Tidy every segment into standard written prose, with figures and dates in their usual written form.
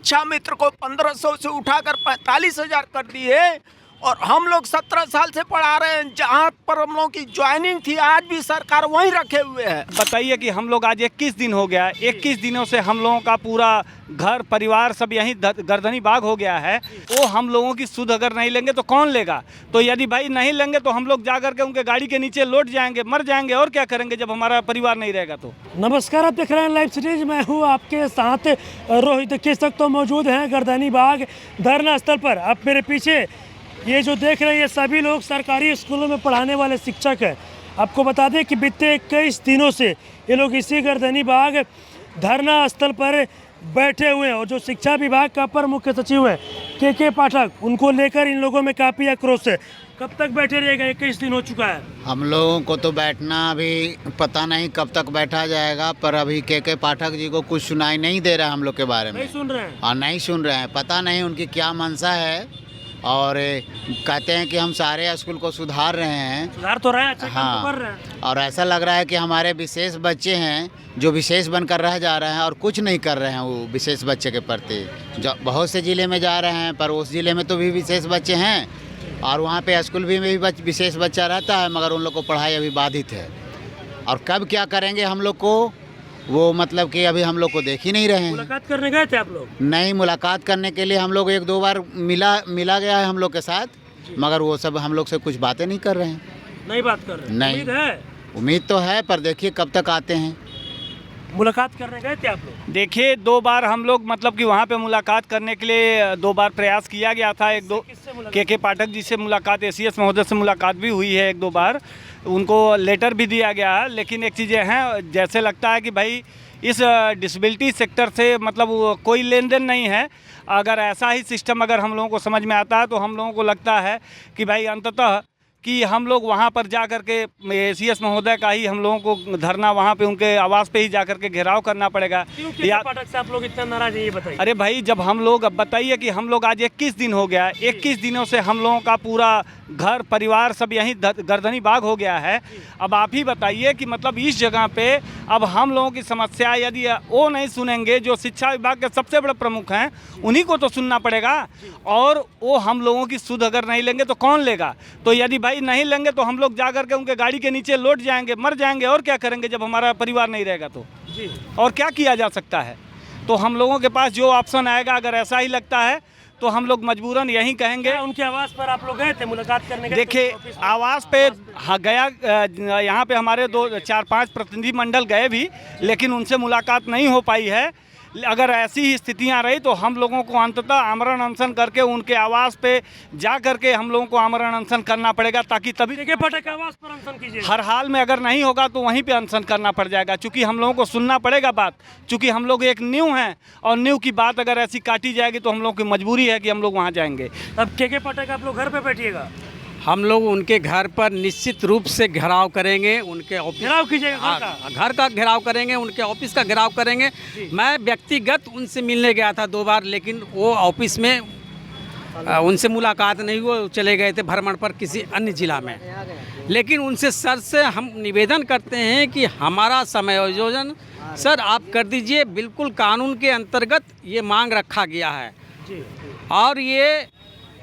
शिक्षा मित्र को 1500 से उठाकर 45,000 कर दी है। और हम लोग 17 साल से पढ़ा रहे हैं, जहाँ पर हम लोगों की ज्वाइनिंग थी आज भी सरकार वहीं रखे हुए है। बताइए कि हम लोग आज 21 दिन हो गया, 21 दिनों से हम लोगों का पूरा घर परिवार सब यहीं गर्दनी बाग हो गया है। वो हम लोगों की सुध अगर नहीं लेंगे तो कौन लेगा? तो यदि भाई नहीं लेंगे तो हम लोग जा करके उनके गाड़ी के नीचे लौट जाएंगे, मर जाएंगे, और क्या करेंगे जब हमारा परिवार नहीं रहेगा तो। नमस्कार, आप देख रहे हैं लाइव सिटीज। मैं हूं आपके साथ रोहित। किस तक तो मौजूद हैं गर्दनी बाग धरना स्थल पर। आप मेरे पीछे ये जो देख रहे हैं ये सभी लोग सरकारी स्कूलों में पढ़ाने वाले शिक्षक हैं। आपको बता दें कि बीते 21 दिनों से ये लोग इसी गर्दनी बाग धरना स्थल पर बैठे हुए हैं। और जो शिक्षा विभाग का अपर मुख्य सचिव है के पाठक, उनको लेकर इन लोगों में काफ़ी आक्रोश है। कब तक बैठे रहेगा? 21 दिन हो चुका है। हम लोगों को तो बैठना अभी पता नहीं कब तक बैठा जाएगा, पर अभी के पाठक जी को कुछ सुनाई नहीं दे रहा है हम लोग के बारे में। नहीं सुन रहे हैं? हाँ, नहीं सुन रहे हैं। पता नहीं उनकी क्या मंशा है। और कहते हैं कि हम सारे स्कूल को सुधार रहे हैं। सुधार तो रहे हैं, अच्छा काम तो कर रहे हाँ, हैं। और ऐसा लग रहा है कि हमारे विशेष बच्चे हैं जो विशेष बनकर रह जा रहे हैं और कुछ नहीं कर रहे हैं वो विशेष बच्चे के प्रति। जो बहुत से ज़िले में जा रहे हैं, पर उस ज़िले में तो भी विशेष बच्चे हैं और वहाँ पे स्कूल भी में भी विशेष बच्चा रहता है, मगर उन लोग को पढ़ाई अभी बाधित है। और कब क्या करेंगे हम लोग को, वो मतलब कि अभी हम लोग को देख ही नहीं रहे हैं। मुलाकात करने गए थे आप लोग? नहीं, मुलाकात करने के लिए हम लोग 1-2 बार मिला गया है हम लोग के साथ, मगर वो सब हम लोग से कुछ बातें नहीं कर रहे हैं। नहीं बात कर रहे हैं? नहीं। उम्मीद है? उम्मीद तो है, पर देखिए कब तक आते हैं। मुलाकात करने गए थे आप लोग? देखिए 2 बार हम लोग मतलब कि वहाँ पे मुलाकात करने के लिए 2 बार प्रयास किया गया था। किससे मुलाकात? के पाठक जी से मुलाकात, एसीएस महोदय से मुलाकात भी हुई है 1-2 बार। उनको लेटर भी दिया गया है। लेकिन एक चीज़ें हैं, जैसे लगता है कि भाई इस डिसेबिलिटी सेक्टर से मतलब वो कोई लेन देन नहीं है। अगर ऐसा ही सिस्टम अगर हम लोगों को समझ में आता है तो हम लोगों को लगता है कि भाई अंततः कि हम लोग वहाँ पर जा कर के एसीएस महोदय का ही हम लोगों को धरना वहाँ पे उनके आवास पे ही जा कर के घेराव करना पड़ेगा। या पाठक से आप लोग इतना नाराज है, ये बताइए। अरे भाई, जब हम लोग, अब बताइए कि हम लोग आज 21 दिन हो गया, 21 दिनों से हम लोगों का पूरा घर परिवार सब यहीं गर्दनी बाग हो गया है। अब आप ही बताइए कि मतलब इस जगह पे अब हम लोगों की समस्या यदि वो नहीं सुनेंगे, जो शिक्षा विभाग के सबसे बड़े प्रमुख हैं, उन्हीं को तो सुनना पड़ेगा। और वो हम लोगों की सुध अगर नहीं लेंगे तो कौन लेगा? तो यदि भाई नहीं लेंगे तो हम लोग जा कर के उनके गाड़ी के नीचे लौट जाएंगे, मर जाएंगे, और क्या करेंगे जब हमारा परिवार नहीं रहेगा तो। जी। और क्या किया जा सकता है? तो हम लोगों के पास जो ऑप्शन आएगा, अगर ऐसा ही लगता है तो हम लोग मजबूरन यही कहेंगे। उनके आवास पर आप लोग गए थे, मुलाकात करने गए थे? देखिए आवास पे हाँ गया, यहाँ पे हमारे 2-4-5 प्रतिनिधि मंडल गए भी, लेकिन उनसे मुलाकात नहीं हो पाई है। अगर ऐसी ही स्थितियाँ रही तो हम लोगों को अंततः आमरण अनशन करके उनके आवास पे जा करके हम लोगों को आमरण अनशन करना पड़ेगा, ताकि तभी के पाठक आवास पर अनशन कीजिए। हर हाल में अगर नहीं होगा तो वहीं पे अनशन करना पड़ जाएगा, क्योंकि हम लोगों को सुनना पड़ेगा बात। क्योंकि हम लोग एक न्यू हैं और न्यू की बात अगर ऐसी काटी जाएगी तो हम लोग की मजबूरी है कि हम लोग वहाँ जाएंगे। अब के पाठक आप लोग घर पे बैठिएगा? हम लोग उनके घर पर निश्चित रूप से घेराव करेंगे, उनके ऑफिस घेराव कीजिएगा? घर का घेराव करेंगे, उनके ऑफिस का घेराव करेंगे। मैं व्यक्तिगत उनसे मिलने गया था 2 बार, लेकिन वो ऑफिस में उनसे मुलाकात नहीं हुई, वो चले गए थे भ्रमण पर किसी अन्य जिला में। लेकिन उनसे सर से हम निवेदन करते हैं कि हमारा समायोजन सर आप कर दीजिए। बिल्कुल कानून के अंतर्गत ये मांग रखा गया है और ये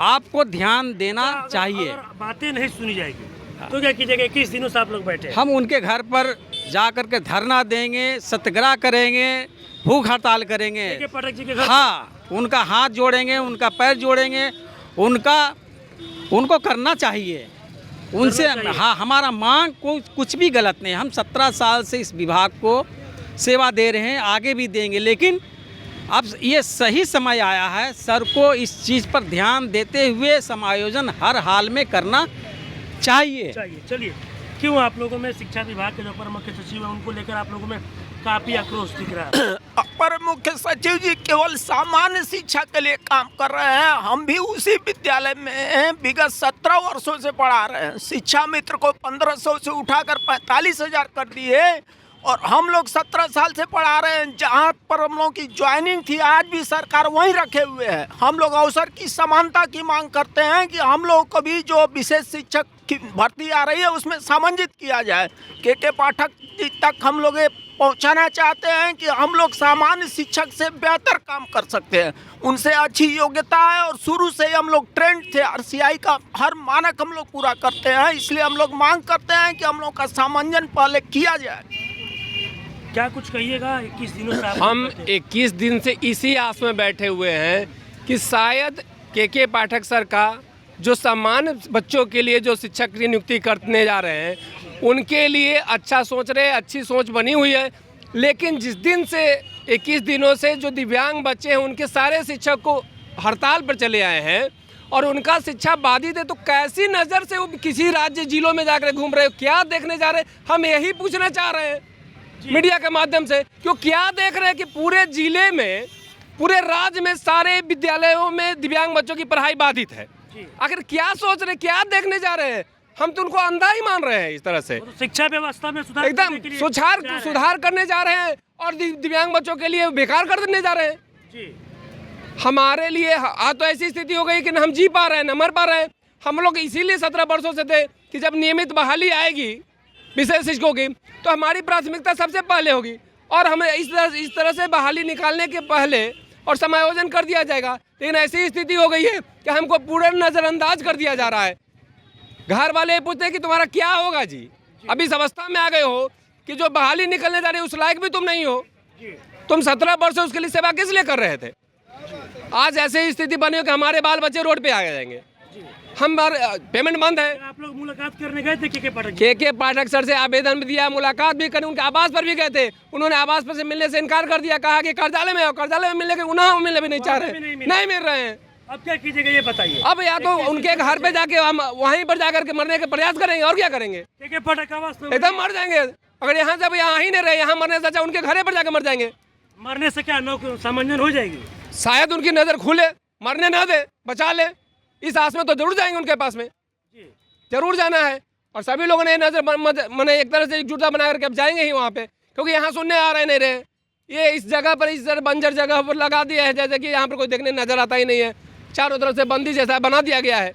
आपको ध्यान देना चाहिए। अगर बातें नहीं सुनी जाएगी तो क्या कीजिएगा? 21 दिनों से आप लोग बैठे। हम उनके घर पर जा कर के धरना देंगे, सत्याग्रह करेंगे, भूख हड़ताल करेंगे। के पाठक जी के घर? हाँ, उनका हाथ जोड़ेंगे, उनका पैर जोड़ेंगे, उनको करना चाहिए उनसे। हाँ, हमारा मांग को कुछ भी गलत नहीं। हम 17 साल से इस विभाग को सेवा दे रहे हैं, आगे भी देंगे। लेकिन अब ये सही समय आया है सर को इस चीज़ पर ध्यान देते हुए समायोजन हर हाल में करना चाहिए। चलिए, क्यों आप लोगों में शिक्षा विभाग के जो अपर मुख्य सचिव है उनको लेकर आप लोगों में काफी आक्रोश दिख रहा है? अपर मुख्य सचिव जी केवल सामान्य शिक्षा के लिए काम कर रहे हैं। हम भी उसी विद्यालय में विगत 17 वर्षों से पढ़ा रहे हैं। शिक्षा मित्र को 1500 से उठाकर 45,000 कर दी है। और हम लोग 17 साल से पढ़ा रहे हैं। जहाँ पर हम लोगों की ज्वाइनिंग थी आज भी सरकार वहीं रखे हुए है। हम लोग अवसर की समानता की मांग करते हैं कि हम लोग को भी जो विशेष शिक्षक की भर्ती आ रही है उसमें सामंजित किया जाए। के पाठक जी तक हम लोग ये पहुंचाना चाहते हैं कि हम लोग सामान्य शिक्षक से बेहतर काम कर सकते हैं, उनसे अच्छी योग्यता है और शुरू से ही हम लोग ट्रेंड थे। RCI का हर मानक हम लोग पूरा करते हैं, इसलिए हम लोग मांग करते हैं कि हम लोग का सामंजन पहले किया जाए। क्या कुछ कहिएगा? 21 दिनों से आप हम 21 दिन से इसी आस में बैठे हुए हैं कि शायद के पाठक सर का जो सामान्य बच्चों के लिए जो शिक्षक की नियुक्ति करने जा रहे हैं उनके लिए अच्छा सोच रहे हैं, अच्छी सोच बनी हुई है। लेकिन जिस दिन से 21 दिनों से जो दिव्यांग बच्चे हैं उनके सारे शिक्षक को हड़ताल पर चले आए हैं और उनका शिक्षा बाधित है, तो कैसी नज़र से वो किसी राज्य जिलों में जाकर घूम रहे हो, क्या देखने जा रहे हैं? हम यही पूछना चाह रहे हैं मीडिया के माध्यम से, क्यों क्या देख रहे हैं कि पूरे जिले में, पूरे राज्य में सारे विद्यालयों में दिव्यांग बच्चों की पढ़ाई बाधित है। आखिर क्या सोच रहे, क्या देखने जा रहे हैं? हम तो उनको अंधा ही मान रहे हैं इस तरह से। शिक्षा व्यवस्था में सुधार एकदम करने के लिए सुधार करने जा रहे हैं और दिव्यांग बच्चों के लिए बेकार कर देने जा रहे हैं। जी। हमारे लिए आज तो ऐसी स्थिति हो गई कि न हम जी पा रहे हैं न मर पा रहे हैं। हम लोग इसीलिए 17 वर्षों से थे कि जब नियमित बहाली आएगी विशेष शिक्षकों की तो हमारी प्राथमिकता सबसे पहले होगी और हमें इस तरह से बहाली निकालने के पहले और समायोजन कर दिया जाएगा। लेकिन ऐसी स्थिति हो गई है कि हमको पूरा नज़रअंदाज कर दिया जा रहा है। घर वाले पूछते हैं कि तुम्हारा क्या होगा जी, अभी इस अवस्था में आ गए हो कि जो बहाली निकलने जा रही है उस लायक भी तुम नहीं हो। तुम 17 वर्ष से उसके लिए सेवा किस लिए कर रहे थे? आज ऐसी स्थिति बनी हो कि हमारे बाल बच्चे रोड पे आ जाएंगे, हमारे पेमेंट बंद है। आप लोग मुलाकात करने गए थे के पाठक? के पाठक सर से आवेदन भी दिया, मुलाकात भी करी, उनके आवास पर भी गए थे। उन्होंने आवास पर से मिलने से इनकार कर दिया, कहा कि कार्यालय में आओ। कार्यालय में मिलने के उन्हें मिलने भी नहीं चाह रहे, नहीं मिल रहे हैं। अब क्या कीजिएगा ये बताइए? अब या तो उनके घर पे जाके हम वहीं पर जाकर के मरने का प्रयास करेंगे और क्या करेंगे? के पाठक आवास में एकदम मर जाएंगे। अगर यहाँ जब यहाँ ही नहीं रहे, यहाँ मरने से अच्छा उनके घरे पर जाकर मर जाएंगे। मरने से क्या सामंजन हो जाएगी? शायद उनकी नजर खुले, मरने ना दे, बचा ले, इस आस में तो जरूर जाएंगे उनके पास में, जरूर जाना है। और सभी लोगों ने नजर मैंने एक तरह से एकजुटता बना करके अब जाएंगे ही वहाँ पे, क्योंकि यहाँ सुनने आ रहे नहीं रहे। ये इस जगह पर, इस बंजर जगह पर लगा दिया है जैसे कि यहाँ पर कोई देखने नजर आता ही नहीं है। चारों तरफ से बंदी जैसा बना दिया गया है।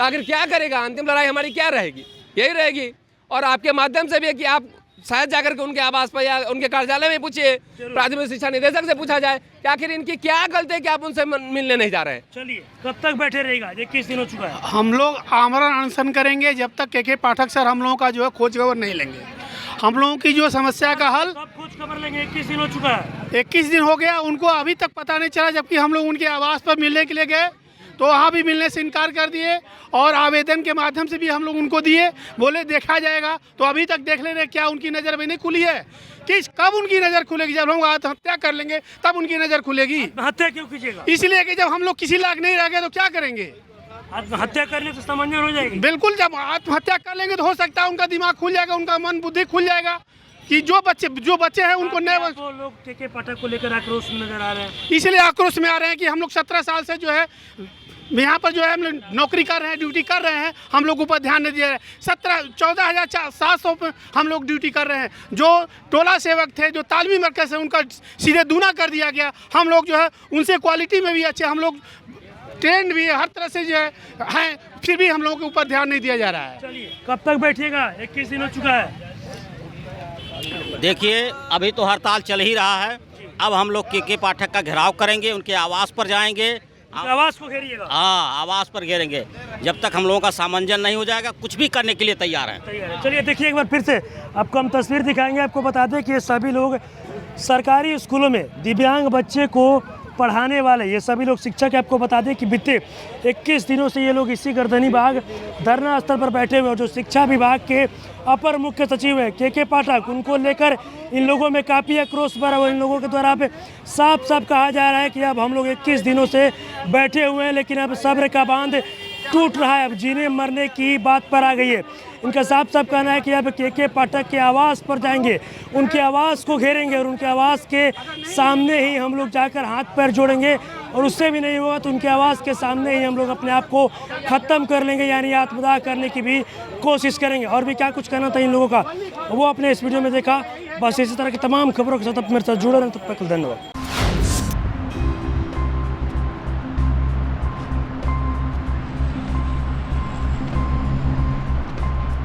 आखिर क्या करेगा? अंतिम लड़ाई हमारी क्या रहेगी? यही रहेगी। और आपके माध्यम से भी है कि आप शायद जाकर के उनके आवास पर या उनके कार्यालय में पूछिए, प्राथमिक शिक्षा निदेशक से पूछा जाए कि आखिर इनकी क्या गलती है कि आप उनसे मिलने नहीं जा रहे हैं। चलिए, कब तक बैठे रहेगा? 21 दिन हो चुका है। हम लोग आमरण अनशन करेंगे जब तक के पाठक सर हम लोगों का जो है खोज खबर नहीं लेंगे। हम लोगों की जो समस्या का हल, कब खोज खबर लेंगे? 21 दिन हो चुका है। 21 दिन हो गया, उनको अभी तक पता नहीं चला, जबकि हम लोग उनके आवास पर मिलने के लिए गए तो वहाँ भी मिलने से इनकार कर दिए और आवेदन के माध्यम से भी हम लोग उनको दिए, बोले देखा जाएगा। तो अभी तक देख ले रहे, क्या उनकी नज़र अभी नहीं खुली है? कि कब उनकी नज़र खुलेगी? जब हम आत्महत्या कर लेंगे तब उनकी नज़र खुलेगी। हत्या क्यों कीजिएगा? इसलिए कि जब हम लोग किसी लायक नहीं रह गए तो क्या करेंगे? हत्या करने से समंजन हो जाएगी। बिल्कुल, जब आत्महत्या कर लेंगे तो हो सकता है उनका दिमाग खुल जाएगा, उनका मन बुद्धि खुल जाएगा कि जो बच्चे हैं उनको नए। तो लोग के पाठक को लेकर आक्रोश नजर आ रहे हैं, इसलिए आक्रोश में आ रहे हैं कि हम लोग 17 साल से जो है यहाँ पर जो है हम लोग नौकरी कर रहे हैं, ड्यूटी कर रहे हैं, हम लोग ऊपर ध्यान नहीं दे रहे। 14,700 पे हम लोग ड्यूटी कर रहे हैं। जो टोला सेवक थे, जो तालमी मरकज़ है, उनका सीधे दूना कर दिया गया। हम लोग जो है उनसे क्वालिटी में भी अच्छे, हम लोग ट्रेंड भी हर तरह से जो है, फिर भी हम लोगों के ऊपर ध्यान नहीं दिया जा रहा है। चलिए, कब तक बैठिएगा? 21 दिन हो चुका है। देखिए, अभी तो हड़ताल चल ही रहा है। अब हम लोग के पाठक का घेराव करेंगे, उनके आवास पर जाएंगे। आवास को घेरिएगा? हाँ, आवास पर घेरेंगे। जब तक हम लोगों का सामंजन नहीं हो जाएगा कुछ भी करने के लिए तैयार हैं। चलिए, देखिए एक बार फिर से आपको हम तस्वीर दिखाएंगे। आपको बता दें कि ये सभी लोग सरकारी स्कूलों में दिव्यांग बच्चे को पढ़ाने वाले ये सभी लोग शिक्षक है। आपको बता दें कि बीते 21 दिनों से ये लोग इसी गर्दनी बाग धरना स्थल पर बैठे हुए हैं। जो शिक्षा विभाग के अपर मुख्य सचिव है के पाठक, उनको लेकर इन लोगों में काफ़ी आक्रोश भरा हुआ। इन लोगों के द्वारा पे साफ साफ कहा जा रहा है कि अब हम लोग 21 दिनों से बैठे हुए हैं, लेकिन अब सब्र का बांध टूट रहा है, अब जीने मरने की बात पर आ गई है। इनका साफ साफ कहना है कि अब के पाठक के आवास पर जाएंगे, उनके आवास को घेरेंगे और उनके आवास के सामने ही हम लोग जाकर हाथ पैर जोड़ेंगे और उससे भी नहीं होगा तो उनके आवास के सामने ही हम लोग अपने आप को ख़त्म कर लेंगे, यानी आत्मदाह करने की भी कोशिश करेंगे। और भी क्या कुछ कहना था इन लोगों का, वो अपने इस वीडियो में देखा बस इसी तरह की तमाम खबरों के साथ आप मेरे साथ जुड़े रहें। तब तक धन्यवाद।